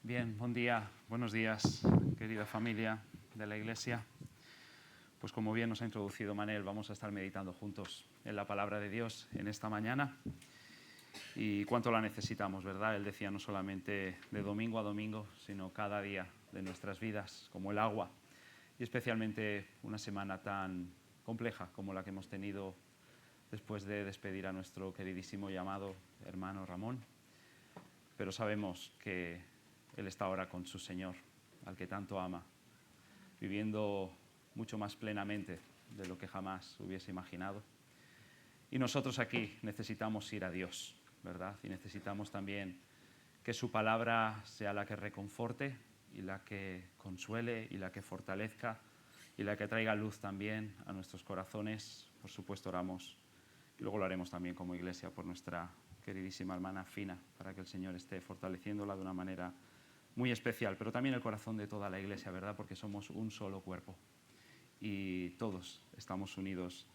Bien, buen día, buenos días, querida familia de la Iglesia. Pues como bien nos ha introducido Manel, vamos a estar meditando juntos en la palabra de Dios en esta mañana. Y cuánto la necesitamos, ¿verdad? Él decía no solamente de domingo a domingo, sino cada día de nuestras vidas, como el agua. Y especialmente una semana tan compleja como la que hemos tenido después de despedir a nuestro queridísimo y amado hermano Ramón. Pero sabemos que Él está ahora con su Señor, al que tanto ama, viviendo mucho más plenamente de lo que jamás hubiese imaginado. Y nosotros aquí necesitamos ir a Dios, ¿verdad? Y necesitamos también que su palabra sea la que reconforte y la que consuele y la que fortalezca y la que traiga luz también a nuestros corazones. Por supuesto oramos y luego lo haremos también como iglesia por nuestra queridísima hermana Fina, para que el Señor esté fortaleciéndola de una manera muy especial, pero también el corazón de toda la iglesia, ¿verdad? Porque somos un solo cuerpo y todos estamos unidos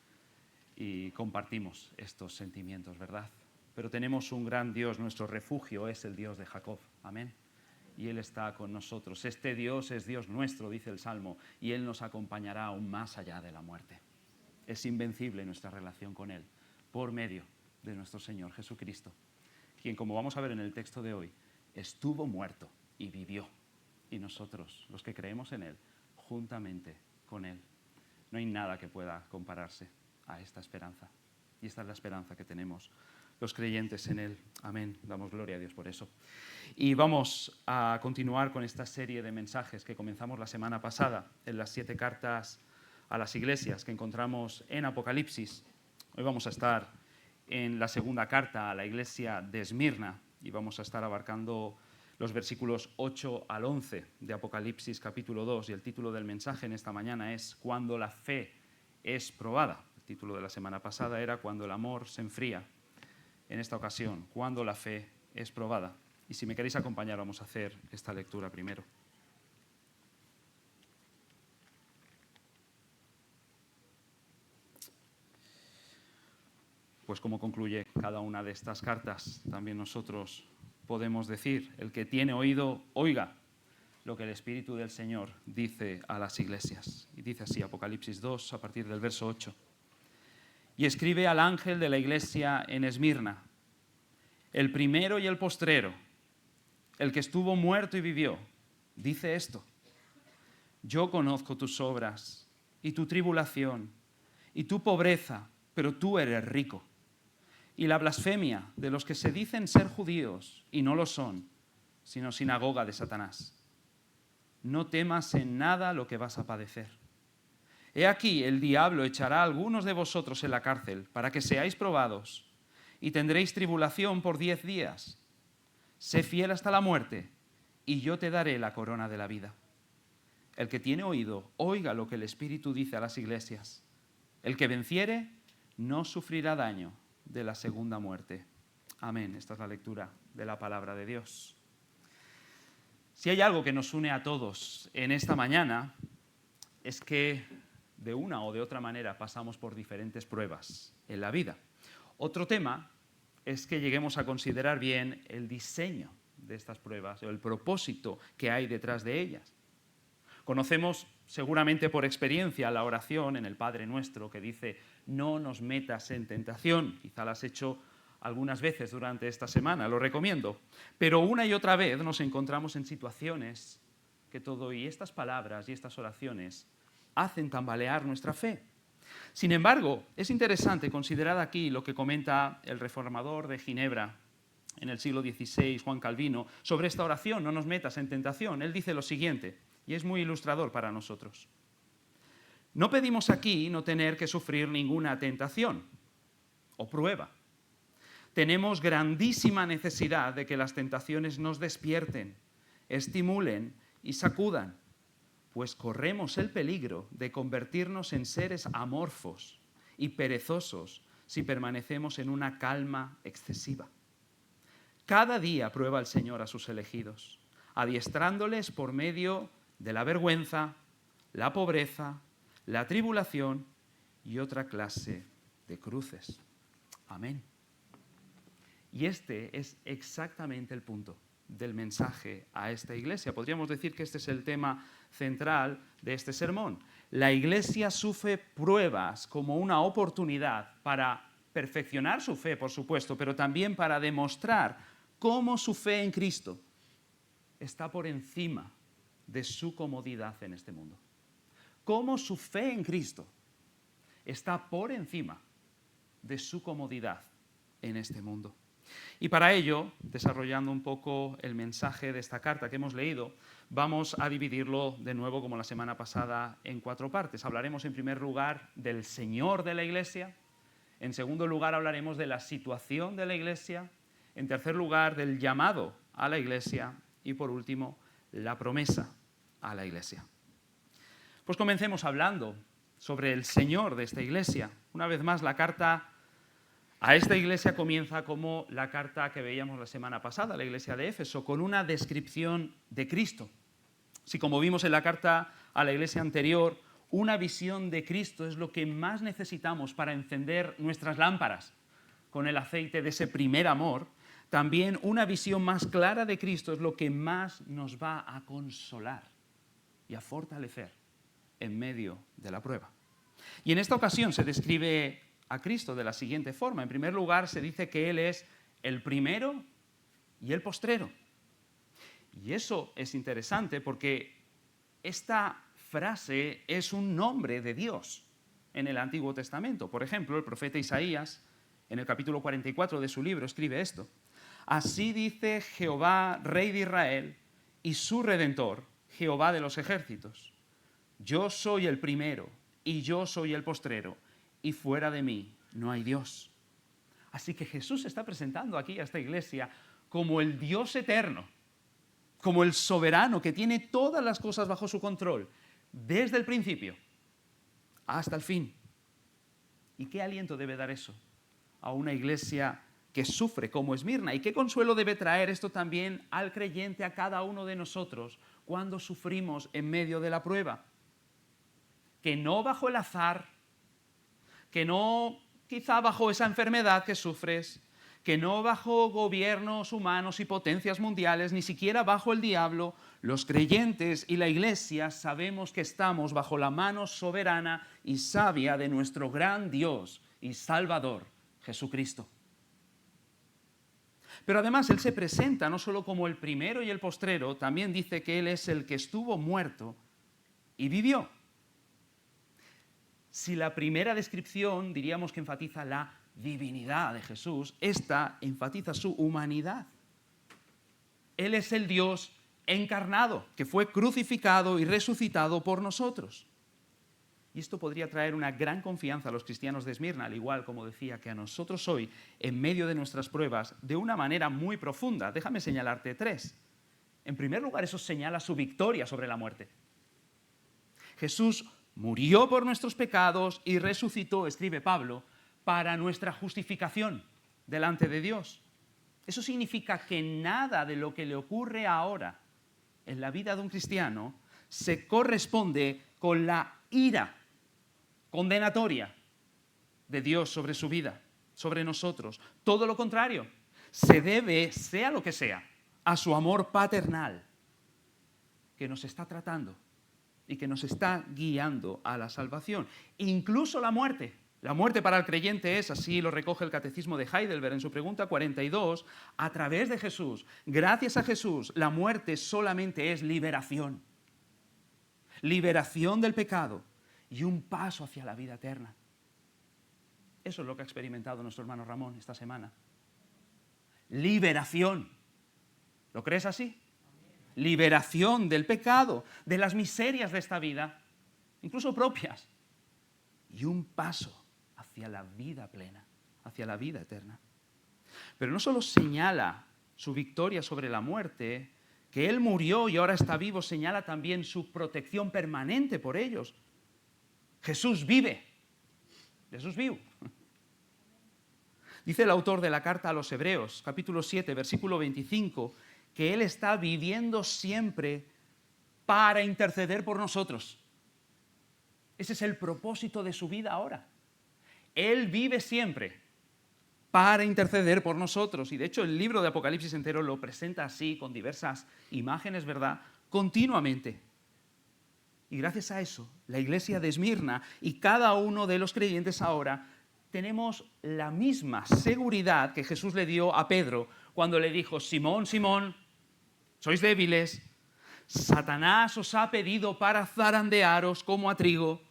y compartimos estos sentimientos, ¿verdad? Pero tenemos un gran Dios, nuestro refugio es el Dios de Jacob, amén. Y Él está con nosotros. Este Dios es Dios nuestro, dice el Salmo, y Él nos acompañará aún más allá de la muerte. Es invencible nuestra relación con Él, por medio de nuestro Señor Jesucristo, quien, como vamos a ver en el texto de hoy, estuvo muerto y vivió. Y nosotros, los que creemos en Él, juntamente con Él. No hay nada que pueda compararse a esta esperanza. Y esta es la esperanza que tenemos los creyentes en Él. Amén. Damos gloria a Dios por eso. Y vamos a continuar con esta serie de mensajes que comenzamos la semana pasada en las 7 cartas a las iglesias que encontramos en Apocalipsis. Hoy vamos a estar en la segunda carta a la iglesia de Esmirna y vamos a estar abarcando los versículos 8 al 11 de Apocalipsis capítulo 2, y el título del mensaje en esta mañana es Cuando la fe es probada. El título de la semana pasada era Cuando el amor se enfría. En esta ocasión, Cuando la fe es probada. Y si me queréis acompañar, vamos a hacer esta lectura primero. Pues como concluye cada una de estas cartas, también nosotros podemos decir, el que tiene oído, oiga lo que el Espíritu del Señor dice a las iglesias. Y dice así, Apocalipsis 2, a partir del verso 8. Y escribe al ángel de la iglesia en Esmirna, el primero y el postrero, el que estuvo muerto y vivió, dice esto: yo conozco tus obras y tu tribulación y tu pobreza, pero tú eres rico. Y la blasfemia de los que se dicen ser judíos y no lo son, sino sinagoga de Satanás. No temas en nada lo que vas a padecer. He aquí, el diablo echará a algunos de vosotros en la cárcel para que seáis probados, y tendréis tribulación por 10 días. Sé fiel hasta la muerte, y yo te daré la corona de la vida. El que tiene oído, oiga lo que el Espíritu dice a las iglesias. El que venciere, no sufrirá daño de la segunda muerte. Amén. Esta es la lectura de la palabra de Dios. Si hay algo que nos une a todos en esta mañana, es que de una o de otra manera pasamos por diferentes pruebas en la vida. Otro tema es que lleguemos a considerar bien el diseño de estas pruebas o el propósito que hay detrás de ellas. Conocemos seguramente por experiencia la oración en el Padre Nuestro que dice: no nos metas en tentación. Quizá la has hecho algunas veces durante esta semana, lo recomiendo. Pero una y otra vez nos encontramos en situaciones que y estas palabras y estas oraciones hacen tambalear nuestra fe. Sin embargo, es interesante considerar aquí lo que comenta el reformador de Ginebra en el siglo XVI, Juan Calvino, sobre esta oración: no nos metas en tentación. Él dice lo siguiente, y es muy ilustrador para nosotros. No pedimos aquí no tener que sufrir ninguna tentación o prueba. Tenemos grandísima necesidad de que las tentaciones nos despierten, estimulen y sacudan, pues corremos el peligro de convertirnos en seres amorfos y perezosos si permanecemos en una calma excesiva. Cada día prueba el Señor a sus elegidos, adiestrándoles por medio de la vergüenza, la pobreza, la tribulación y otra clase de cruces. Amén. Y este es exactamente el punto. del mensaje a esta iglesia. Podríamos decir que este es el tema central de este sermón. La iglesia sufre pruebas como una oportunidad para perfeccionar su fe, por supuesto, pero también para demostrar cómo su fe en Cristo está por encima de su comodidad en este mundo. Cómo su fe en Cristo está por encima de su comodidad en este mundo. Y para ello, desarrollando un poco el mensaje de esta carta que hemos leído, vamos a dividirlo de nuevo, como la semana pasada, en 4 partes. Hablaremos en primer lugar del Señor de la Iglesia, en segundo lugar hablaremos de la situación de la Iglesia, en tercer lugar del llamado a la Iglesia y por último la promesa a la Iglesia. Pues comencemos hablando sobre el Señor de esta Iglesia. Una vez más, la carta a esta iglesia comienza como la carta que veíamos la semana pasada, la iglesia de Éfeso, con una descripción de Cristo. Si como vimos en la carta a la iglesia anterior, una visión de Cristo es lo que más necesitamos para encender nuestras lámparas con el aceite de ese primer amor, también una visión más clara de Cristo es lo que más nos va a consolar y a fortalecer en medio de la prueba. Y en esta ocasión se describe a Cristo de la siguiente forma. En primer lugar, se dice que Él es el primero y el postrero. Y eso es interesante porque esta frase es un nombre de Dios en el Antiguo Testamento. Por ejemplo, el profeta Isaías, en el capítulo 44 de su libro, escribe esto: Así dice Jehová, Rey de Israel, y su Redentor, Jehová de los ejércitos. Yo soy el primero y yo soy el postrero, y fuera de mí no hay Dios. Así que Jesús se está presentando aquí a esta iglesia como el Dios eterno, como el soberano que tiene todas las cosas bajo su control, desde el principio hasta el fin. ¿Y qué aliento debe dar eso a una iglesia que sufre como Esmirna? ¿Y qué consuelo debe traer esto también al creyente, a cada uno de nosotros, cuando sufrimos en medio de la prueba? Que no bajo el azar, que no quizá bajo esa enfermedad que sufres, que no bajo gobiernos humanos y potencias mundiales, ni siquiera bajo el diablo, los creyentes y la iglesia sabemos que estamos bajo la mano soberana y sabia de nuestro gran Dios y Salvador, Jesucristo. Pero además Él se presenta no solo como el primero y el postrero, también dice que Él es el que estuvo muerto y vivió. Si la primera descripción diríamos que enfatiza la divinidad de Jesús, esta enfatiza su humanidad. Él es el Dios encarnado, que fue crucificado y resucitado por nosotros. Y esto podría traer una gran confianza a los cristianos de Esmirna, al igual, como decía, que a nosotros hoy, en medio de nuestras pruebas, de una manera muy profunda. Déjame señalarte 3. En primer lugar, eso señala su victoria sobre la muerte. Jesús murió por nuestros pecados y resucitó, escribe Pablo, para nuestra justificación delante de Dios. Eso significa que nada de lo que le ocurre ahora en la vida de un cristiano se corresponde con la ira condenatoria de Dios sobre su vida, sobre nosotros. Todo lo contrario, se debe, sea lo que sea, a su amor paternal que nos está tratando y que nos está guiando a la salvación. Incluso la muerte. La muerte para el creyente es, así lo recoge el Catecismo de Heidelberg en su pregunta 42, a través de Jesús, gracias a Jesús, la muerte solamente es liberación. Liberación del pecado y un paso hacia la vida eterna. Eso es lo que ha experimentado nuestro hermano Ramón esta semana. Liberación. ¿Lo crees así? Liberación del pecado, de las miserias de esta vida, incluso propias, y un paso hacia la vida plena, hacia la vida eterna. Pero no solo señala su victoria sobre la muerte, que Él murió y ahora está vivo, señala también su protección permanente por ellos. Jesús vive. Jesús vivo. Dice el autor de la carta a los Hebreos, capítulo 7, versículo 25, que Él está viviendo siempre para interceder por nosotros. Ese es el propósito de su vida ahora. Él vive siempre para interceder por nosotros. Y de hecho el libro de Apocalipsis entero lo presenta así, con diversas imágenes, ¿verdad?, continuamente. Y gracias a eso, la iglesia de Esmirna y cada uno de los creyentes ahora tenemos la misma seguridad que Jesús le dio a Pedro cuando le dijo: Simón, Simón, sois débiles, Satanás os ha pedido para zarandearos como a trigo,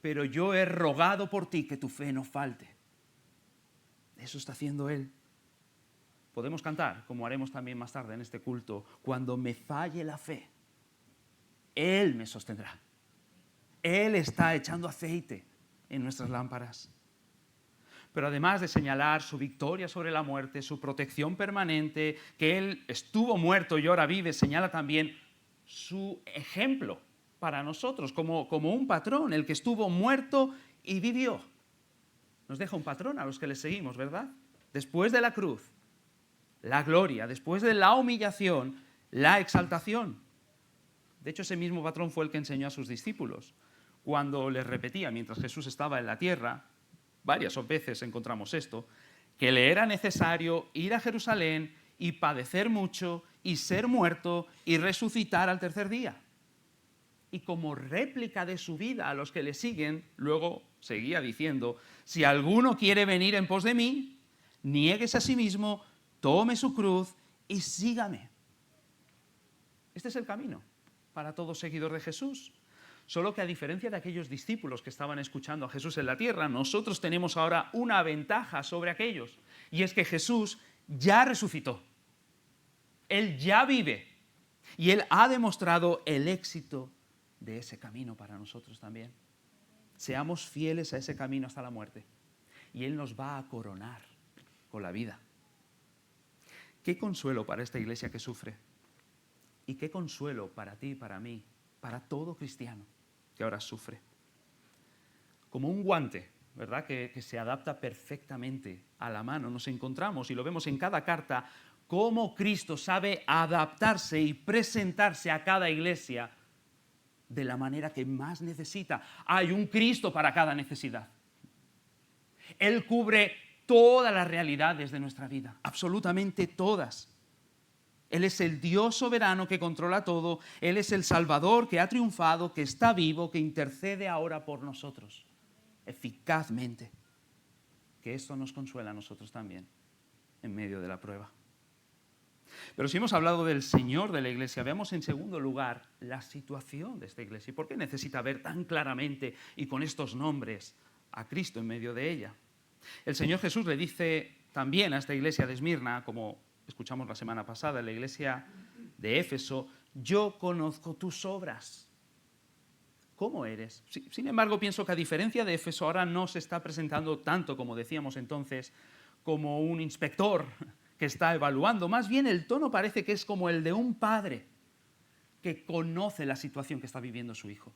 pero yo he rogado por ti que tu fe no falte. Eso está haciendo Él. Podemos cantar, como haremos también más tarde en este culto: cuando me falle la fe, Él me sostendrá. Él está echando aceite en nuestras lámparas. Pero además de señalar su victoria sobre la muerte, su protección permanente, que Él estuvo muerto y ahora vive, señala también su ejemplo para nosotros, como un patrón, el que estuvo muerto y vivió. Nos deja un patrón a los que le seguimos, ¿verdad? Después de la cruz, la gloria; después de la humillación, la exaltación. De hecho, ese mismo patrón fue el que enseñó a sus discípulos cuando les repetía, mientras Jesús estaba en la tierra, varias veces encontramos esto, que le era necesario ir a Jerusalén y padecer mucho y ser muerto y resucitar al tercer día. Y como réplica de su vida a los que le siguen, luego seguía diciendo: si alguno quiere venir en pos de mí, niéguese a sí mismo, tome su cruz y sígame. Este es el camino para todo seguidor de Jesús. Solo que a diferencia de aquellos discípulos que estaban escuchando a Jesús en la tierra, nosotros tenemos ahora una ventaja sobre aquellos, y es que Jesús ya resucitó. Él ya vive y Él ha demostrado el éxito de ese camino para nosotros también. Seamos fieles a ese camino hasta la muerte y Él nos va a coronar con la vida. Qué consuelo para esta iglesia que sufre, y qué consuelo para ti y para mí, para todo cristiano que ahora sufre. Como un guante, ¿verdad?, que se adapta perfectamente a la mano. Nos encontramos, y lo vemos en cada carta, cómo Cristo sabe adaptarse y presentarse a cada iglesia de la manera que más necesita. Hay un Cristo para cada necesidad. Él cubre todas las realidades de nuestra vida, absolutamente todas. Él es el Dios soberano que controla todo. Él es el Salvador que ha triunfado, que está vivo, que intercede ahora por nosotros, eficazmente. Que esto nos consuela a nosotros también, en medio de la prueba. Pero si hemos hablado del Señor de la iglesia, veamos en segundo lugar la situación de esta iglesia. ¿Y por qué necesita ver tan claramente y con estos nombres a Cristo en medio de ella? El Señor Jesús le dice también a esta iglesia de Esmirna, como escuchamos la semana pasada en la iglesia de Éfeso: yo conozco tus obras. ¿Cómo eres? Sin embargo, pienso que a diferencia de Éfeso, ahora no se está presentando tanto, como decíamos entonces, como un inspector que está evaluando. Más bien el tono parece que es como el de un padre que conoce la situación que está viviendo su hijo.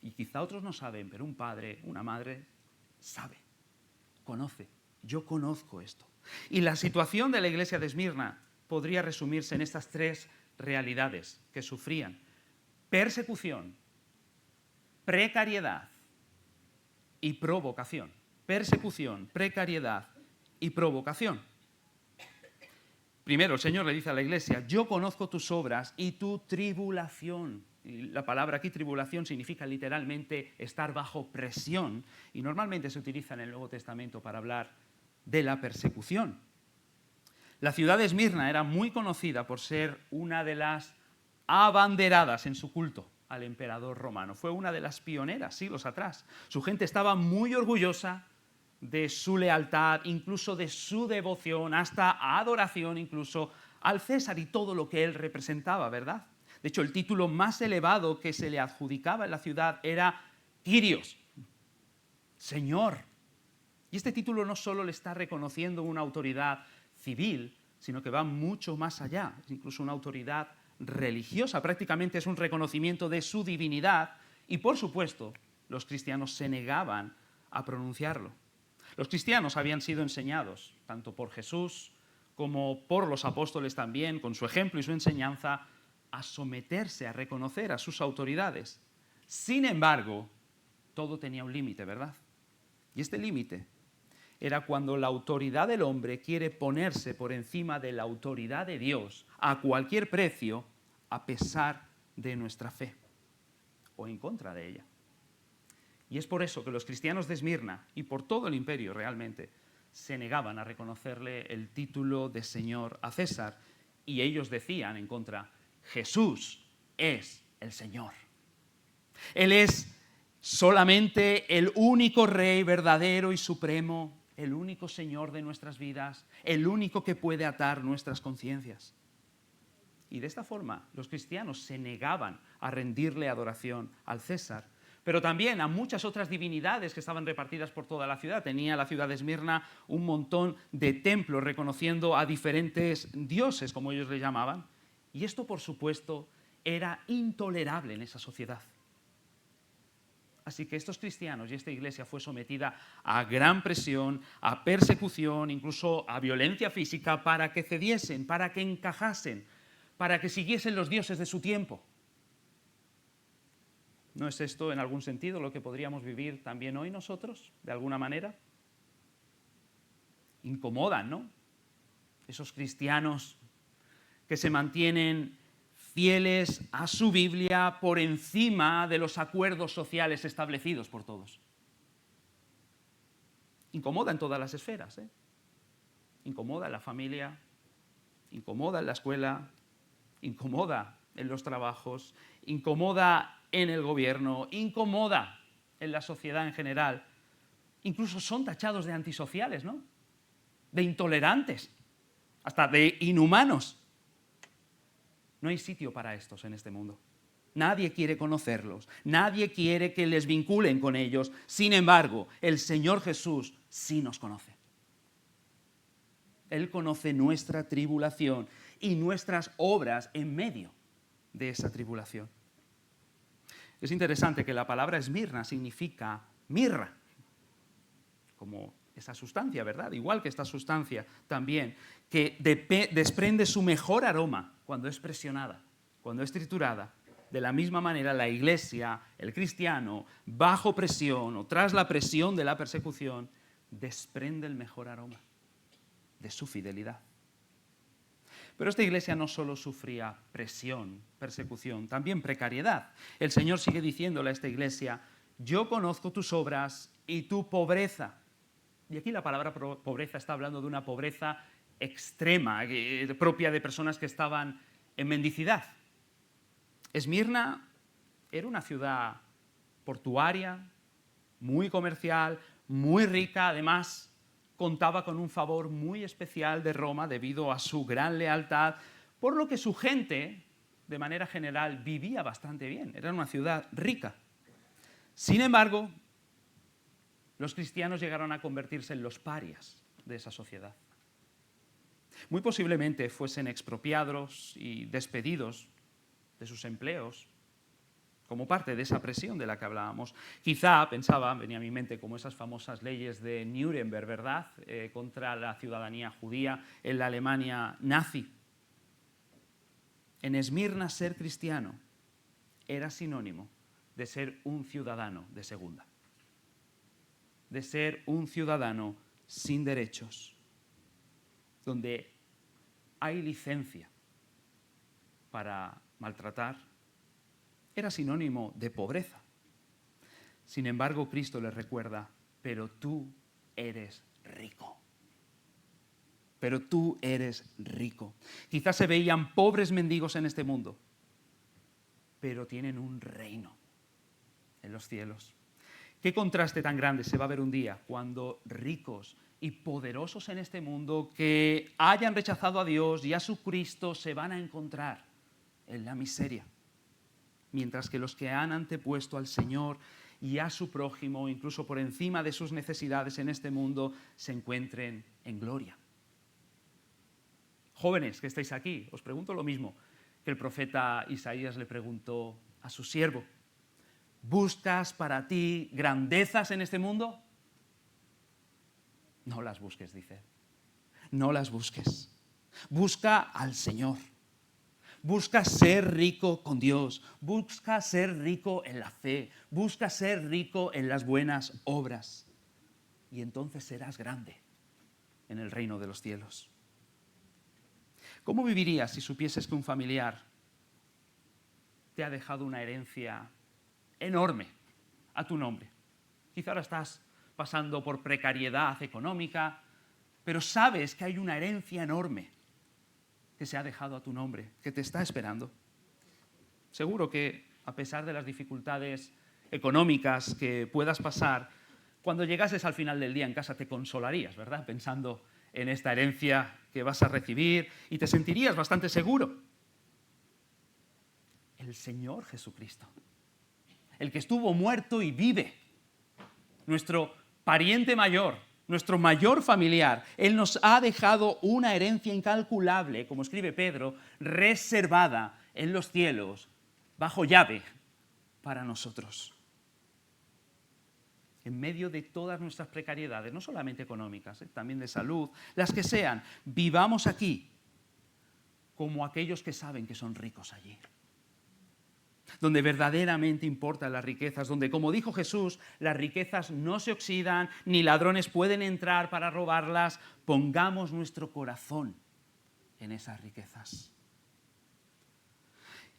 Y quizá otros no saben, pero un padre, una madre, sabe, conoce. Yo conozco esto. Y la situación de la iglesia de Esmirna podría resumirse en estas tres realidades que sufrían: persecución, precariedad y provocación. Persecución, precariedad y provocación. Primero, el Señor le dice a la iglesia: yo conozco tus obras y tu tribulación. Y la palabra aquí, tribulación, significa literalmente estar bajo presión, y normalmente se utiliza en el Nuevo Testamento para hablar de la persecución. La ciudad de Esmirna era muy conocida por ser una de las abanderadas en su culto al emperador romano. Fue una de las pioneras siglos atrás. Su gente estaba muy orgullosa de su lealtad, incluso de su devoción, hasta adoración incluso al César y todo lo que él representaba, ¿verdad? De hecho, el título más elevado que se le adjudicaba en la ciudad era Kyrios, Señor. Y este título no solo le está reconociendo una autoridad civil, sino que va mucho más allá, es incluso una autoridad religiosa. Prácticamente es un reconocimiento de su divinidad, y por supuesto los cristianos se negaban a pronunciarlo. Los cristianos habían sido enseñados, tanto por Jesús como por los apóstoles también, con su ejemplo y su enseñanza, a someterse, a reconocer a sus autoridades. Sin embargo, todo tenía un límite, ¿verdad? Y este límite era cuando la autoridad del hombre quiere ponerse por encima de la autoridad de Dios a cualquier precio, a pesar de nuestra fe o en contra de ella. Y es por eso que los cristianos de Esmirna, y por todo el imperio realmente, se negaban a reconocerle el título de Señor a César, y ellos decían en contra: Jesús es el Señor. Él es solamente el único Rey verdadero y supremo, el único Señor de nuestras vidas, el único que puede atar nuestras conciencias. Y de esta forma los cristianos se negaban a rendirle adoración al César, pero también a muchas otras divinidades que estaban repartidas por toda la ciudad. Tenía la ciudad de Esmirna un montón de templos reconociendo a diferentes dioses, como ellos le llamaban, y esto, por supuesto, era intolerable en esa sociedad. Así que estos cristianos y esta iglesia fue sometida a gran presión, a persecución, incluso a violencia física, para que cediesen, para que encajasen, para que siguiesen los dioses de su tiempo. ¿No es esto, en algún sentido, lo que podríamos vivir también hoy nosotros, de alguna manera? Incomodan, ¿no? Esos cristianos que se mantienen fieles a su Biblia por encima de los acuerdos sociales establecidos por todos. Incomoda en todas las esferas, ¿eh? Incomoda en la familia, incomoda en la escuela, incomoda en los trabajos, incomoda en el gobierno, incomoda en la sociedad en general. Incluso son tachados de antisociales, ¿no? De intolerantes, hasta de inhumanos. No hay sitio para estos en este mundo. Nadie quiere conocerlos, nadie quiere que les vinculen con ellos. Sin embargo, el Señor Jesús sí nos conoce. Él conoce nuestra tribulación y nuestras obras en medio de esa tribulación. Es interesante que la palabra Esmirna significa mirra, como esa sustancia, ¿verdad? Igual que esta sustancia también, que desprende su mejor aroma cuando es presionada, cuando es triturada. De la misma manera, la iglesia, el cristiano, bajo presión o tras la presión de la persecución, desprende el mejor aroma de su fidelidad. Pero esta iglesia no solo sufría presión, persecución, también precariedad. El Señor sigue diciéndole a esta iglesia: yo conozco tus obras y tu pobreza. Y aquí la palabra pobreza está hablando de una pobreza extrema, propia de personas que estaban en mendicidad. Esmirna era una ciudad portuaria, muy comercial, muy rica. Además, contaba con un favor muy especial de Roma debido a su gran lealtad, por lo que su gente, de manera general, vivía bastante bien. Era una ciudad rica. Sin embargo, los cristianos llegaron a convertirse en los parias de esa sociedad. Muy posiblemente fuesen expropiados y despedidos de sus empleos como parte de esa presión de la que hablábamos. Quizá, pensaba, venía a mi mente como esas famosas leyes de Nuremberg, ¿verdad?, contra la ciudadanía judía en la Alemania nazi. En Esmirna, ser cristiano era sinónimo de ser un ciudadano de segunda, de ser un ciudadano sin derechos, donde hay licencia para maltratar. Era sinónimo de pobreza. Sin embargo, Cristo les recuerda: pero tú eres rico. Pero tú eres rico. Quizás se veían pobres mendigos en este mundo, pero tienen un reino en los cielos. Qué contraste tan grande se va a ver un día cuando ricos y poderosos en este mundo que hayan rechazado a Dios y a su Cristo se van a encontrar en la miseria, mientras que los que han antepuesto al Señor y a su prójimo, incluso por encima de sus necesidades en este mundo, se encuentren en gloria. Jóvenes que estáis aquí, os pregunto lo mismo que el profeta Isaías le preguntó a su siervo: ¿buscas para ti grandezas en este mundo? No las busques, dice. No las busques. Busca al Señor. Busca ser rico con Dios. Busca ser rico en la fe. Busca ser rico en las buenas obras. y entonces serás grande en el reino de los cielos. ¿Cómo vivirías si supieses que un familiar te ha dejado una herencia enorme a tu nombre? Quizá ahora estás pasando por precariedad económica, pero sabes que hay una herencia enorme que se ha dejado a tu nombre, que te está esperando. Seguro que, a pesar de las dificultades económicas que puedas pasar, cuando llegases al final del día en casa te consolarías, ¿verdad? Pensando en esta herencia que vas a recibir y te sentirías bastante seguro. El Señor Jesucristo, el que estuvo muerto y vive, nuestro pariente mayor, nuestro mayor familiar, Él nos ha dejado una herencia incalculable, como escribe Pedro, reservada en los cielos, bajo llave, para nosotros. En medio de todas nuestras precariedades, no solamente económicas, también de salud, las que sean, vivamos aquí como aquellos que saben que son ricos allí. Donde verdaderamente importan las riquezas, donde, como dijo Jesús, las riquezas no se oxidan, ni ladrones pueden entrar para robarlas. Pongamos nuestro corazón en esas riquezas.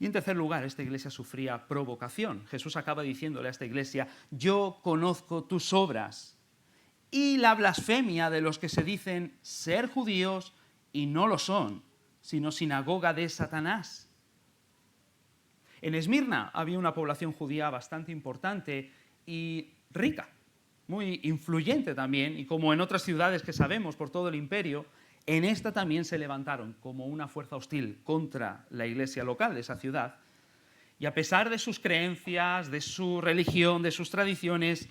Y en tercer lugar, esta iglesia sufría provocación. Jesús acaba diciéndole a esta iglesia: yo conozco tus obras y la blasfemia de los que se dicen ser judíos y no lo son, sino sinagoga de Satanás. En Esmirna había una población judía bastante importante y rica, muy influyente también, y como en otras ciudades que sabemos por todo el imperio, en esta también se levantaron como una fuerza hostil contra la iglesia local de esa ciudad. Y a pesar de sus creencias, de su religión, de sus tradiciones,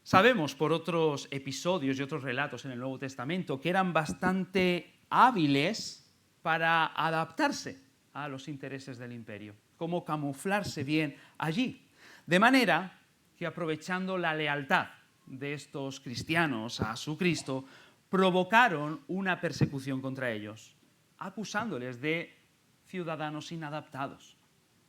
sabemos por otros episodios y otros relatos en el Nuevo Testamento que eran bastante hábiles para adaptarse a los intereses del imperio, cómo camuflarse bien allí. De manera que, aprovechando la lealtad de estos cristianos a su Cristo, provocaron una persecución contra ellos, acusándoles de ciudadanos inadaptados,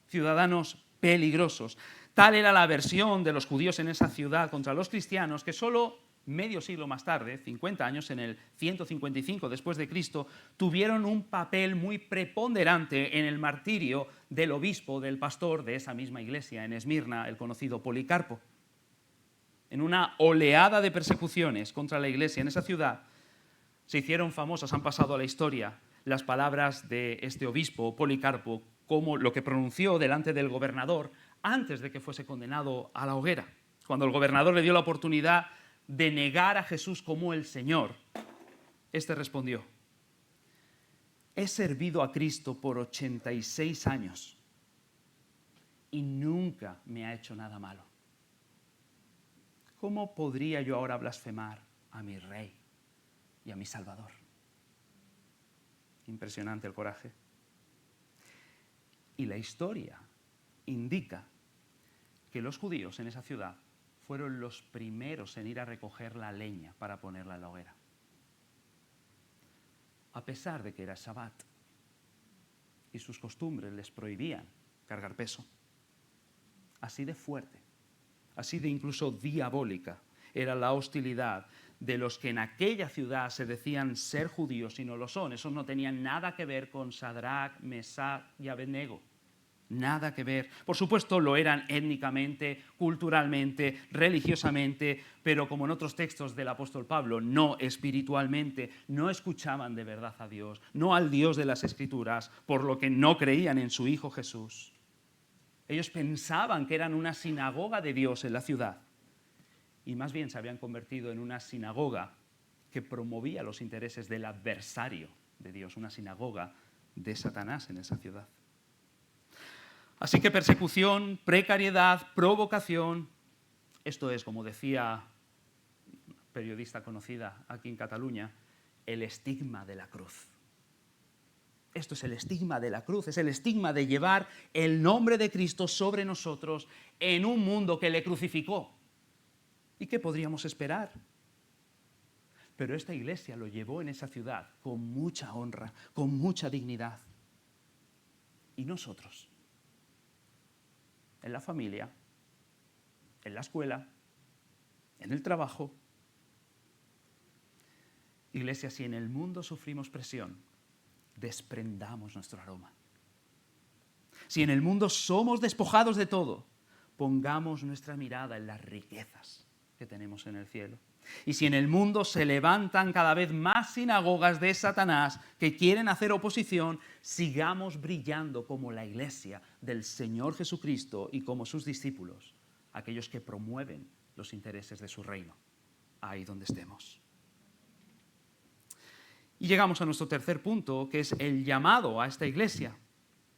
ciudadanos peligrosos. Tal era la aversión de los judíos en esa ciudad contra los cristianos que solo medio siglo más tarde, 50 años, en el 155 después de Cristo, tuvieron un papel muy preponderante en el martirio del obispo, del pastor de esa misma iglesia en Esmirna, el conocido Policarpo. En una oleada de persecuciones contra la iglesia en esa ciudad, se hicieron famosas, han pasado a la historia, las palabras de este obispo, Policarpo, como lo que pronunció delante del gobernador antes de que fuese condenado a la hoguera. Cuando el gobernador le dio la oportunidad de negar a Jesús como el Señor, este respondió: he servido a Cristo por 86 años y nunca me ha hecho nada malo. ¿Cómo podría yo ahora blasfemar a mi Rey y a mi Salvador? Impresionante el coraje. Y la historia indica que los judíos en esa ciudad fueron los primeros en ir a recoger la leña para ponerla en la hoguera, a pesar de que era Shabbat y sus costumbres les prohibían cargar peso. Así de fuerte, así de incluso diabólica era la hostilidad de los que en aquella ciudad se decían ser judíos y no lo son. Esos no tenían nada que ver con Sadrach, Mesach y Abednego. Nada que ver. Por supuesto lo eran étnicamente, culturalmente, religiosamente, pero como en otros textos del apóstol Pablo, no espiritualmente, no escuchaban de verdad a Dios, no al Dios de las Escrituras, por lo que no creían en su Hijo Jesús. Ellos pensaban que eran una sinagoga de Dios en la ciudad y más bien se habían convertido en una sinagoga que promovía los intereses del adversario de Dios, una sinagoga de Satanás en esa ciudad. Así que persecución, precariedad, provocación, esto es, como decía una periodista conocida aquí en Cataluña, el estigma de la cruz. Esto es el estigma de la cruz, es el estigma de llevar el nombre de Cristo sobre nosotros en un mundo que le crucificó. ¿Y qué podríamos esperar? Pero esta iglesia lo llevó en esa ciudad con mucha honra, con mucha dignidad. ¿Y nosotros? En la familia, en la escuela, en el trabajo, Iglesia, si en el mundo sufrimos presión, desprendamos nuestro aroma. Si en el mundo somos despojados de todo, pongamos nuestra mirada en las riquezas que tenemos en el cielo. Y si en el mundo se levantan cada vez más sinagogas de Satanás que quieren hacer oposición, sigamos brillando como la Iglesia del Señor Jesucristo y como sus discípulos, aquellos que promueven los intereses de su reino, ahí donde estemos. Y llegamos a nuestro tercer punto, que es el llamado a esta Iglesia.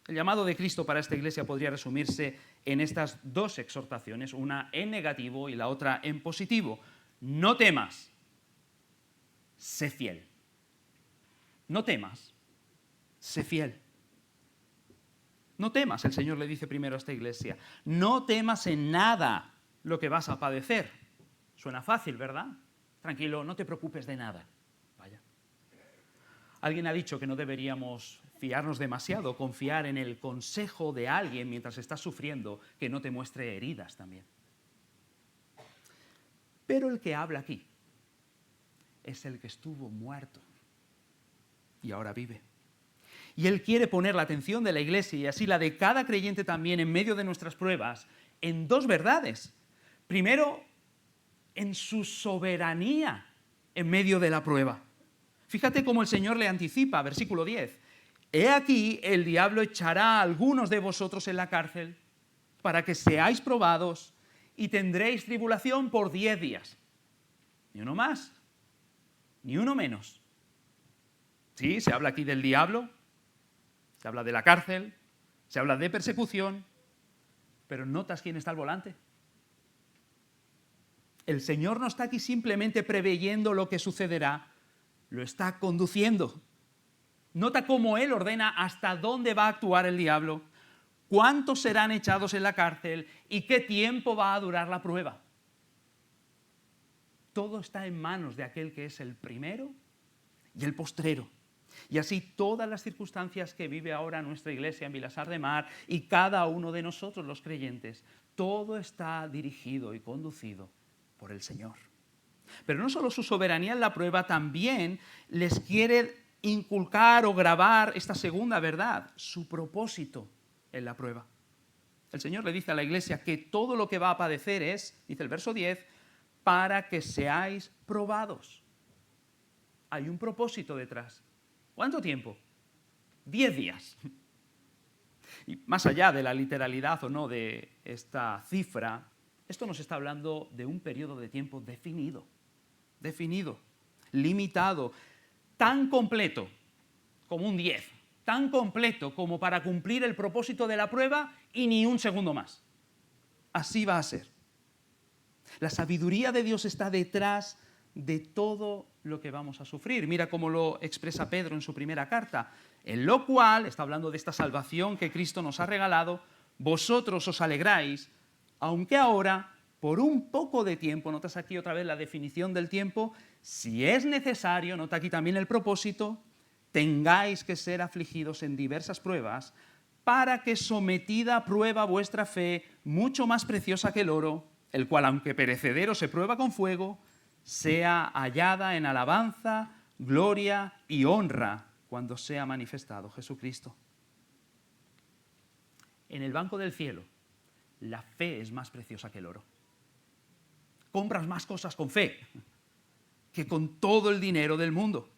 El llamado de Cristo para esta Iglesia podría resumirse en estas dos exhortaciones, una en negativo y la otra en positivo. No temas, sé fiel. No temas, sé fiel. No temas, el Señor le dice primero a esta Iglesia. No temas en nada lo que vas a padecer. Suena fácil, ¿verdad? Tranquilo, no te preocupes de nada. Vaya. Alguien ha dicho que no deberíamos fiarnos demasiado, confiar en el consejo de alguien mientras estás sufriendo, que no te muestre heridas también. Pero el que habla aquí es el que estuvo muerto y ahora vive. Y Él quiere poner la atención de la Iglesia y así la de cada creyente también en medio de nuestras pruebas en dos verdades. Primero, en su soberanía en medio de la prueba. Fíjate cómo el Señor le anticipa, versículo 10. He aquí, el diablo echará a algunos de vosotros en la cárcel para que seáis probados y tendréis tribulación por 10 días. Ni uno más, ni uno menos. Sí, se habla aquí del diablo, se habla de la cárcel, se habla de persecución, pero ¿notas quién está al volante? El Señor no está aquí simplemente preveyendo lo que sucederá, lo está conduciendo. Nota cómo Él ordena hasta dónde va a actuar el diablo, cuántos serán echados en la cárcel y qué tiempo va a durar la prueba. Todo está en manos de aquel que es el primero y el postrero. Y así todas las circunstancias que vive ahora nuestra Iglesia en Vilasar de Mar y cada uno de nosotros los creyentes, todo está dirigido y conducido por el Señor. Pero no solo su soberanía en la prueba, también les quiere inculcar o grabar esta segunda verdad, su propósito en la prueba. El Señor le dice a la Iglesia que todo lo que va a padecer es, dice el verso 10, para que seáis probados. Hay un propósito detrás. ¿Cuánto tiempo? 10 días. Y más allá de la literalidad o no de esta cifra, esto nos está hablando de un periodo de tiempo definido, limitado, tan completo como un 10, tan completo como para cumplir el propósito de la prueba y ni un segundo más. Así va a ser. La sabiduría de Dios está detrás de todo lo que vamos a sufrir. Mira cómo lo expresa Pedro en su primera carta. En lo cual, está hablando de esta salvación que Cristo nos ha regalado, vosotros os alegráis, aunque ahora, por un poco de tiempo, notas aquí otra vez la definición del tiempo, si es necesario, nota aquí también el propósito, tengáis que ser afligidos en diversas pruebas, para que sometida a prueba vuestra fe, mucho más preciosa que el oro, el cual, aunque perecedero, se prueba con fuego, sea hallada en alabanza, gloria y honra cuando sea manifestado Jesucristo. En el banco del cielo, la fe es más preciosa que el oro. Compras más cosas con fe que con todo el dinero del mundo.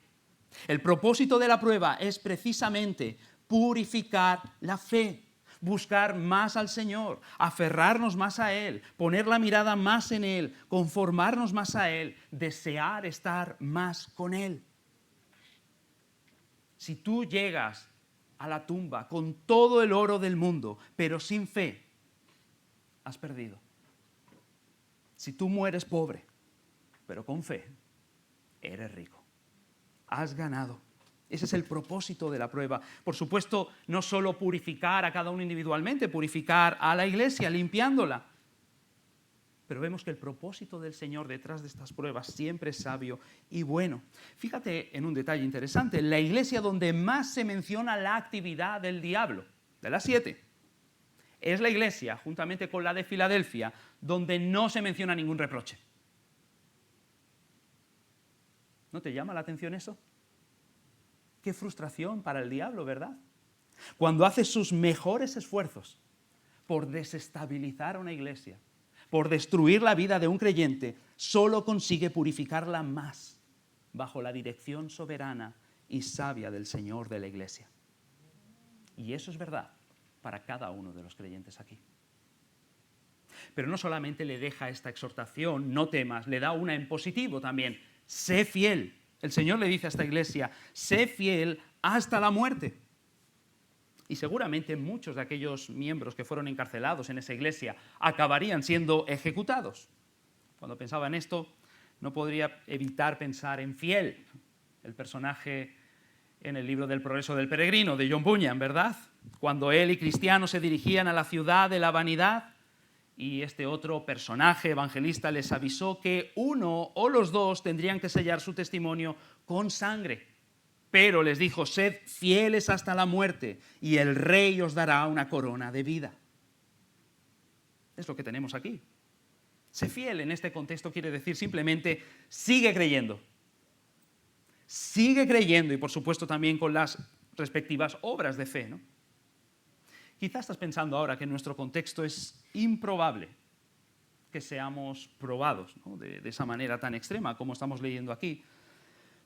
El propósito de la prueba es precisamente purificar la fe, buscar más al Señor, aferrarnos más a Él, poner la mirada más en Él, conformarnos más a Él, desear estar más con Él. Si tú llegas a la tumba con todo el oro del mundo, pero sin fe, has perdido. Si tú mueres pobre, pero con fe, eres rico. Has ganado. Ese es el propósito de la prueba. Por supuesto, no solo purificar a cada uno individualmente, purificar a la Iglesia, limpiándola. Pero vemos que el propósito del Señor detrás de estas pruebas siempre es sabio y bueno. Fíjate en un detalle interesante. La Iglesia donde más se menciona la actividad del diablo, de las 7, es la Iglesia, juntamente con la de Filadelfia, donde no se menciona ningún reproche. ¿No te llama la atención eso? Qué frustración para el diablo, ¿verdad? Cuando hace sus mejores esfuerzos por desestabilizar a una iglesia, por destruir la vida de un creyente, solo consigue purificarla más bajo la dirección soberana y sabia del Señor de la iglesia. Y eso es verdad para cada uno de los creyentes aquí. Pero no solamente le deja esta exhortación, no temas, le da una en positivo también, sé fiel. El Señor le dice a esta iglesia, sé fiel hasta la muerte. Y seguramente muchos de aquellos miembros que fueron encarcelados en esa iglesia acabarían siendo ejecutados. Cuando pensaba en esto, no podría evitar pensar en Fiel, el personaje en el libro del Progreso del Peregrino, de John Bunyan, ¿verdad? Cuando él y Cristiano se dirigían a la ciudad de la vanidad y este otro personaje evangelista les avisó que uno o los dos tendrían que sellar su testimonio con sangre. Pero les dijo, sed fieles hasta la muerte y el rey os dará una corona de vida. Es lo que tenemos aquí. Sé fiel en este contexto quiere decir simplemente sigue creyendo. Sigue creyendo y por supuesto también con las respectivas obras de fe, ¿no? Quizás estás pensando ahora que en nuestro contexto es improbable que seamos probados, ¿no? de esa manera tan extrema como estamos leyendo aquí.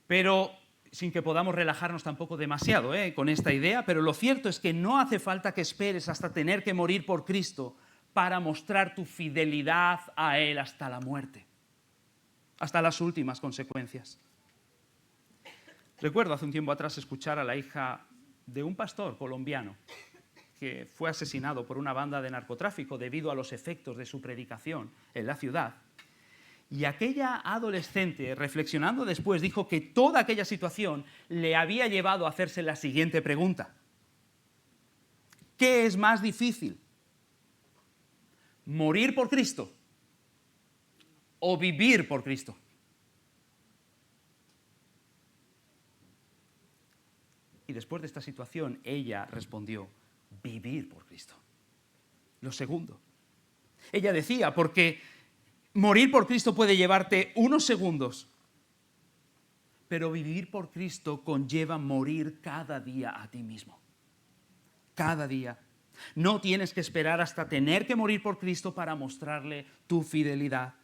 Pero sin que podamos relajarnos tampoco demasiado con esta idea, pero lo cierto es que no hace falta que esperes hasta tener que morir por Cristo para mostrar tu fidelidad a Él hasta la muerte, hasta las últimas consecuencias. Recuerdo hace un tiempo atrás escuchar a la hija de un pastor colombiano que fue asesinado por una banda de narcotráfico debido a los efectos de su predicación en la ciudad. Y aquella adolescente, reflexionando después, dijo que toda aquella situación le había llevado a hacerse la siguiente pregunta. ¿Qué es más difícil? ¿Morir por Cristo o vivir por Cristo? Y después de esta situación, ella respondió, vivir por Cristo. Lo segundo. Ella decía, porque morir por Cristo puede llevarte unos segundos, pero vivir por Cristo conlleva morir cada día a ti mismo. Cada día. No tienes que esperar hasta tener que morir por Cristo para mostrarle tu fidelidad.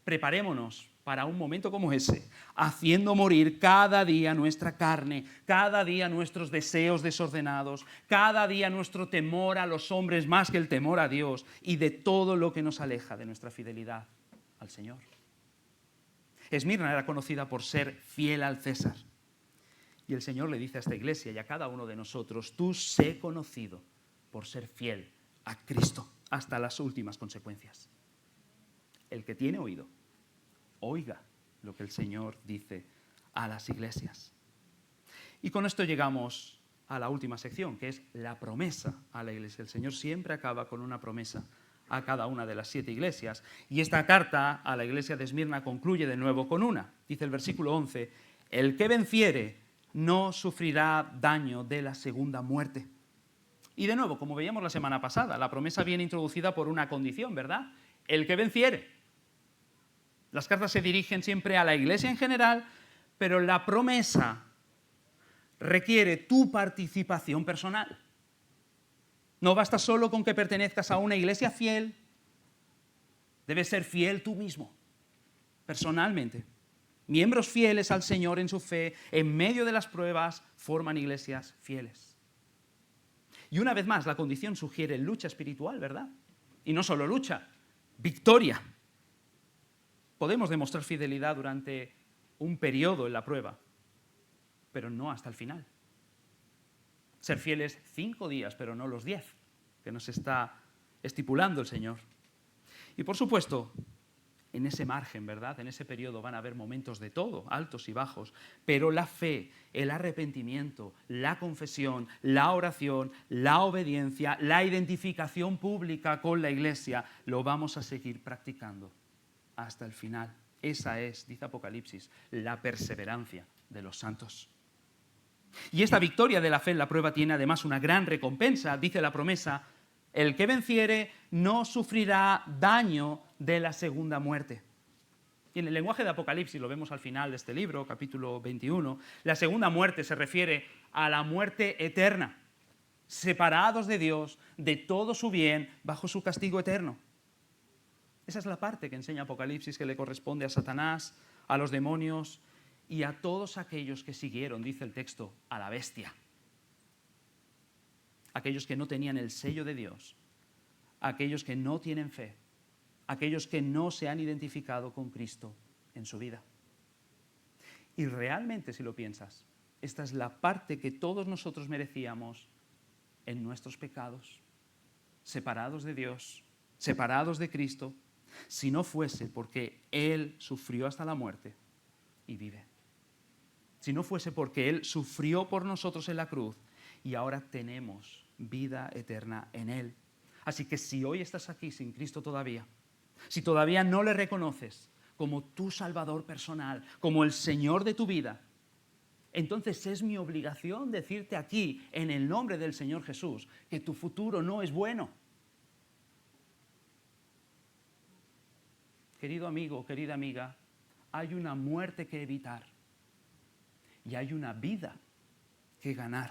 Preparémonos para un momento como ese, haciendo morir cada día nuestra carne, cada día nuestros deseos desordenados, cada día nuestro temor a los hombres más que el temor a Dios y de todo lo que nos aleja de nuestra fidelidad al Señor. Esmirna era conocida por ser fiel al César. Y el Señor le dice a esta iglesia y a cada uno de nosotros, tú sé conocido por ser fiel a Cristo hasta las últimas consecuencias. El que tiene oído, oiga lo que el Señor dice a las iglesias. Y con esto llegamos a la última sección, que es la promesa a la iglesia. El Señor siempre acaba con una promesa a cada una de las 7 iglesias. Y esta carta a la iglesia de Esmirna concluye de nuevo con una. Dice el versículo 11, el que venciere no sufrirá daño de la segunda muerte. Y de nuevo, como veíamos la semana pasada, la promesa viene introducida por una condición, ¿verdad? El que venciere. Las cartas se dirigen siempre a la iglesia en general, pero la promesa requiere tu participación personal. No basta solo con que pertenezcas a una iglesia fiel, debes ser fiel tú mismo, personalmente. Miembros fieles al Señor en su fe, en medio de las pruebas, forman iglesias fieles. Y una vez más, la condición sugiere lucha espiritual, ¿verdad? Y no solo lucha, victoria. Podemos demostrar fidelidad durante un periodo en la prueba, pero no hasta el final. Ser fieles 5 días, pero no los 10, que nos está estipulando el Señor. Y por supuesto, en ese margen, ¿verdad? En ese periodo van a haber momentos de todo, altos y bajos, pero la fe, el arrepentimiento, la confesión, la oración, la obediencia, la identificación pública con la iglesia, lo vamos a seguir practicando hasta el final. Esa es, dice Apocalipsis, la perseverancia de los santos. Y esta victoria de la fe en la prueba tiene además una gran recompensa. Dice la promesa, el que venciere no sufrirá daño de la segunda muerte. Y en el lenguaje de Apocalipsis, lo vemos al final de este libro, capítulo 21, la segunda muerte se refiere a la muerte eterna, separados de Dios, de todo su bien, bajo su castigo eterno. Esa es la parte que enseña Apocalipsis que le corresponde a Satanás, a los demonios y a todos aquellos que siguieron, dice el texto, a la bestia. Aquellos que no tenían el sello de Dios, aquellos que no tienen fe, aquellos que no se han identificado con Cristo en su vida. Y realmente, si lo piensas, esta es la parte que todos nosotros merecíamos en nuestros pecados, separados de Dios, separados de Cristo, si no fuese porque Él sufrió hasta la muerte y vive. Si no fuese porque Él sufrió por nosotros en la cruz y ahora tenemos vida eterna en Él. Así que si hoy estás aquí sin Cristo todavía, si todavía no le reconoces como tu Salvador personal, como el Señor de tu vida, entonces es mi obligación decirte aquí, en el nombre del Señor Jesús, que tu futuro no es bueno. Querido amigo, querida amiga, hay una muerte que evitar y hay una vida que ganar.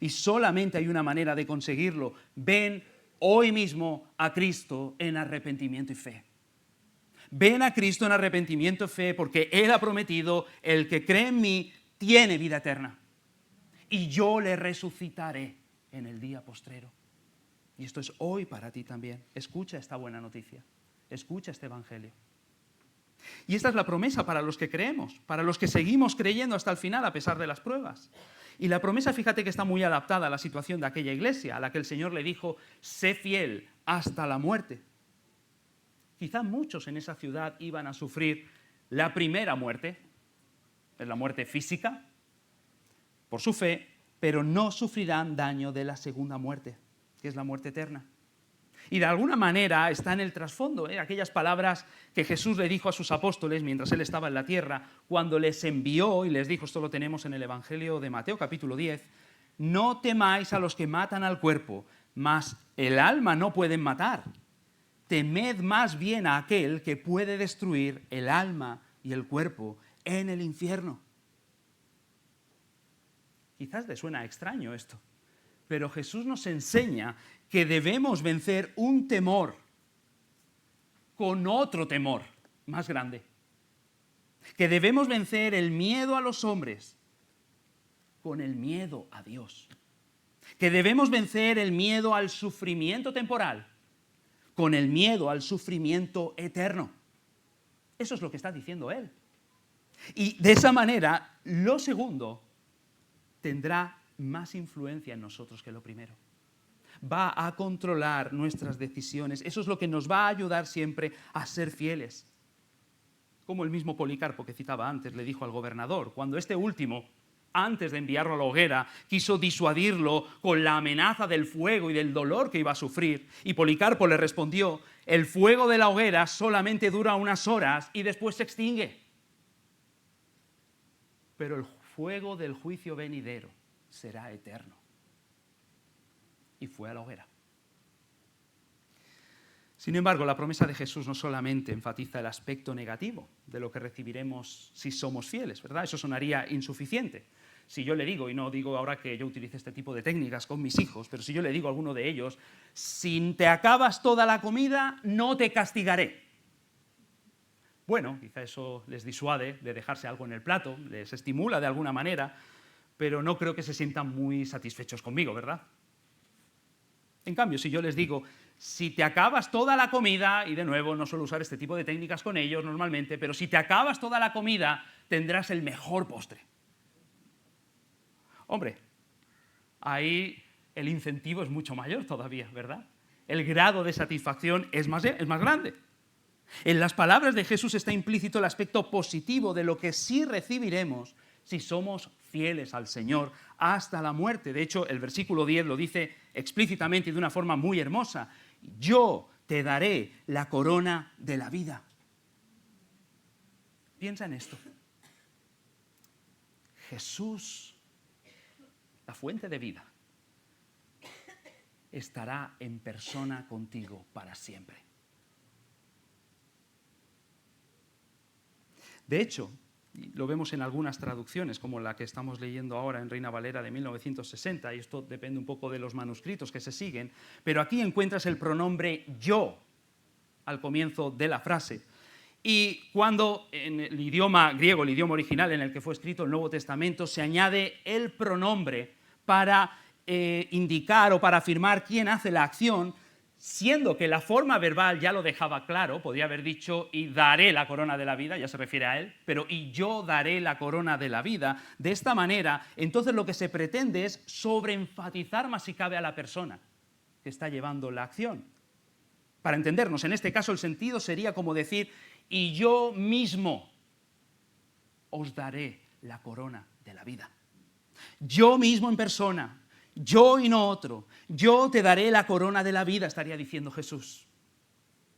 Y solamente hay una manera de conseguirlo. Ven hoy mismo a Cristo en arrepentimiento y fe. Ven a Cristo en arrepentimiento y fe porque Él ha prometido, el que cree en mí tiene vida eterna. Y yo le resucitaré en el día postrero. Y esto es hoy para ti también. Escucha esta buena noticia. Escucha este evangelio. Y esta es la promesa para los que creemos, para los que seguimos creyendo hasta el final a pesar de las pruebas. Y la promesa, fíjate que está muy adaptada a la situación de aquella iglesia, a la que el Señor le dijo, sé fiel hasta la muerte. Quizá muchos en esa ciudad iban a sufrir la primera muerte, es la muerte física, por su fe, pero no sufrirán daño de la segunda muerte, que es la muerte eterna. Y de alguna manera está en el trasfondo, aquellas palabras que Jesús le dijo a sus apóstoles mientras Él estaba en la tierra, cuando les envió y les dijo, esto lo tenemos en el Evangelio de Mateo capítulo 10, no temáis a los que matan al cuerpo, mas el alma no pueden matar. Temed más bien a aquel que puede destruir el alma y el cuerpo en el infierno. Quizás te suena extraño esto, pero Jesús nos enseña que debemos vencer un temor con otro temor más grande. Que debemos vencer el miedo a los hombres con el miedo a Dios. Que debemos vencer el miedo al sufrimiento temporal con el miedo al sufrimiento eterno. Eso es lo que está diciendo Él. Y de esa manera, lo segundo tendrá más influencia en nosotros que lo primero. Va a controlar nuestras decisiones. Eso es lo que nos va a ayudar siempre a ser fieles. Como el mismo Policarpo que citaba antes le dijo al gobernador, cuando este último, antes de enviarlo a la hoguera, quiso disuadirlo con la amenaza del fuego y del dolor que iba a sufrir. Y Policarpo le respondió, el fuego de la hoguera solamente dura unas horas y después se extingue. Pero el fuego del juicio venidero será eterno. Y fue a la hoguera. Sin embargo, la promesa de Jesús no solamente enfatiza el aspecto negativo de lo que recibiremos si somos fieles, ¿verdad? Eso sonaría insuficiente. Si yo le digo, y no digo ahora que yo utilice este tipo de técnicas con mis hijos, pero si yo le digo a alguno de ellos, si te acabas toda la comida, no te castigaré. Bueno, quizá eso les disuade de dejarse algo en el plato, les estimula de alguna manera, pero no creo que se sientan muy satisfechos conmigo, ¿verdad? En cambio, si yo les digo, si te acabas toda la comida, y de nuevo no suelo usar este tipo de técnicas con ellos normalmente, pero si te acabas toda la comida, tendrás el mejor postre. Hombre, ahí el incentivo es mucho mayor todavía, ¿verdad? El grado de satisfacción es más grande. En las palabras de Jesús está implícito el aspecto positivo de lo que sí recibiremos si somos fieles al Señor hasta la muerte. De hecho, el versículo 10 lo dice explícitamente y de una forma muy hermosa. Yo te daré la corona de la vida. Piensa en esto. Jesús, la fuente de vida, estará en persona contigo para siempre. De hecho, lo vemos en algunas traducciones, como la que estamos leyendo ahora en Reina Valera de 1960, y esto depende un poco de los manuscritos que se siguen, pero aquí encuentras el pronombre yo al comienzo de la frase. Y cuando en el idioma griego, el idioma original en el que fue escrito el Nuevo Testamento, se añade el pronombre para indicar o para afirmar quién hace la acción, siendo que la forma verbal ya lo dejaba claro, podía haber dicho y daré la corona de la vida, ya se refiere a él, pero y yo daré la corona de la vida. De esta manera, entonces lo que se pretende es sobreenfatizar más si cabe a la persona que está llevando la acción. Para entendernos, en este caso el sentido sería como decir, y yo mismo os daré la corona de la vida. Yo mismo en persona, yo y no otro, yo te daré la corona de la vida, estaría diciendo Jesús.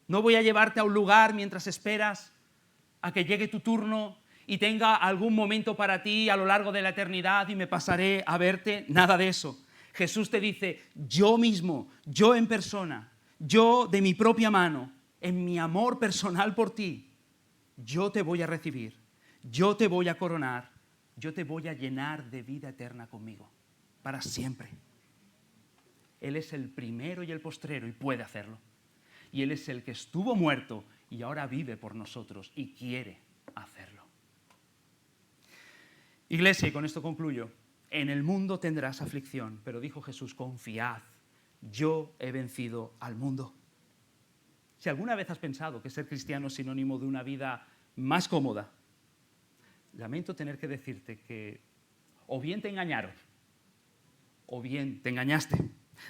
No voy a llevarte a un lugar mientras esperas a que llegue tu turno y tenga algún momento para ti a lo largo de la eternidad y me pasaré a verte, nada de eso. Jesús te dice, yo mismo, yo en persona, yo de mi propia mano, en mi amor personal por ti, yo te voy a recibir, yo te voy a coronar, yo te voy a llenar de vida eterna conmigo, para siempre. Él es el primero y el postrero y puede hacerlo. Y Él es el que estuvo muerto y ahora vive por nosotros y quiere hacerlo. Iglesia, y con esto concluyo, en el mundo tendrás aflicción, pero dijo Jesús, confiad, yo he vencido al mundo. Si alguna vez has pensado que ser cristiano es sinónimo de una vida más cómoda, lamento tener que decirte que o bien te engañaron o bien te engañaste.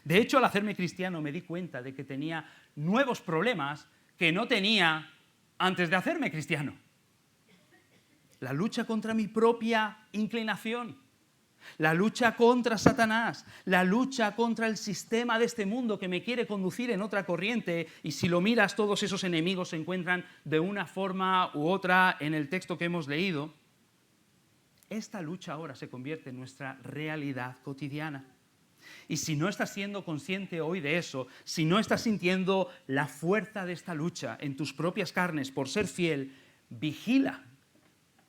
De hecho, al hacerme cristiano me di cuenta de que tenía nuevos problemas que no tenía antes de hacerme cristiano. La lucha contra mi propia inclinación, la lucha contra Satanás, la lucha contra el sistema de este mundo que me quiere conducir en otra corriente, y si lo miras, todos esos enemigos se encuentran de una forma u otra en el texto que hemos leído. Esta lucha ahora se convierte en nuestra realidad cotidiana. Y si no estás siendo consciente hoy de eso, si no estás sintiendo la fuerza de esta lucha en tus propias carnes por ser fiel, vigila,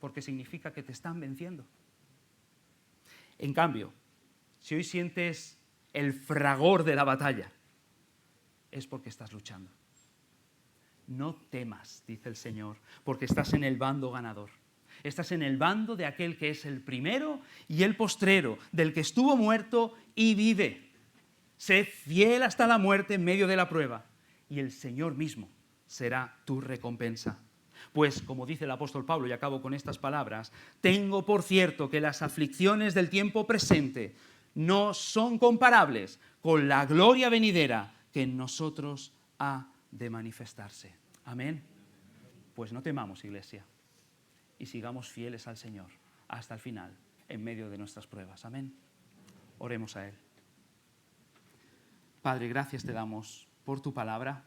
porque significa que te están venciendo. En cambio, si hoy sientes el fragor de la batalla, es porque estás luchando. No temas, dice el Señor, porque estás en el bando ganador. Estás en el bando de aquel que es el primero y el postrero, del que estuvo muerto y vive. Sé fiel hasta la muerte en medio de la prueba, y el Señor mismo será tu recompensa. Pues, como dice el apóstol Pablo, y acabo con estas palabras, tengo por cierto que las aflicciones del tiempo presente no son comparables con la gloria venidera que en nosotros ha de manifestarse. Amén. Pues no temamos, iglesia, y sigamos fieles al Señor hasta el final, en medio de nuestras pruebas. Amén. Oremos a Él. Padre, gracias te damos por tu palabra.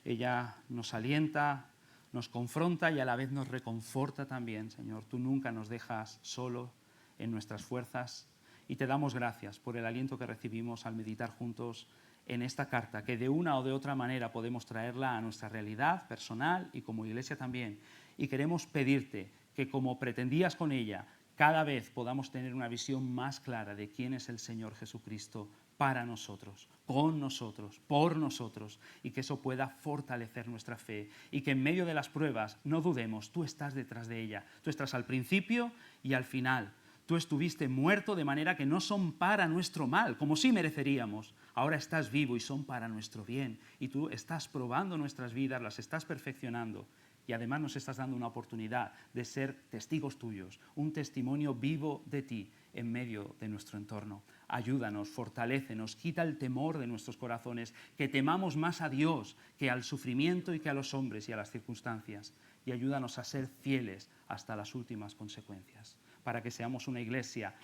Ella nos alienta, nos confronta y a la vez nos reconforta también, Señor. Tú nunca nos dejas solo en nuestras fuerzas y te damos gracias por el aliento que recibimos al meditar juntos en esta carta, que de una o de otra manera podemos traerla a nuestra realidad personal y como iglesia también. Y queremos pedirte que, como pretendías con ella, cada vez podamos tener una visión más clara de quién es el Señor Jesucristo para nosotros, con nosotros, por nosotros, y que eso pueda fortalecer nuestra fe y que en medio de las pruebas no dudemos, tú estás detrás de ella, tú estás al principio y al final. Tú estuviste muerto de manera que no son para nuestro mal, como sí mereceríamos. Ahora estás vivo y son para nuestro bien. Y tú estás probando nuestras vidas, las estás perfeccionando. Y además nos estás dando una oportunidad de ser testigos tuyos, un testimonio vivo de ti en medio de nuestro entorno. Ayúdanos, fortalécenos, quita el temor de nuestros corazones, que temamos más a Dios que al sufrimiento y que a los hombres y a las circunstancias. Y ayúdanos a ser fieles hasta las últimas consecuencias, para que seamos una iglesia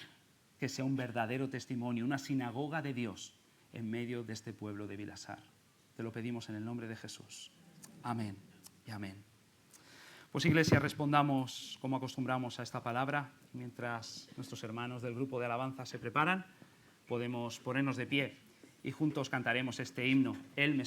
que sea un verdadero testimonio, una sinagoga de Dios en medio de este pueblo de Vilasar. Te lo pedimos en el nombre de Jesús. Amén y amén. Pues iglesia, respondamos como acostumbramos a esta palabra. Mientras nuestros hermanos del grupo de alabanza se preparan, podemos ponernos de pie y juntos cantaremos este himno, Él me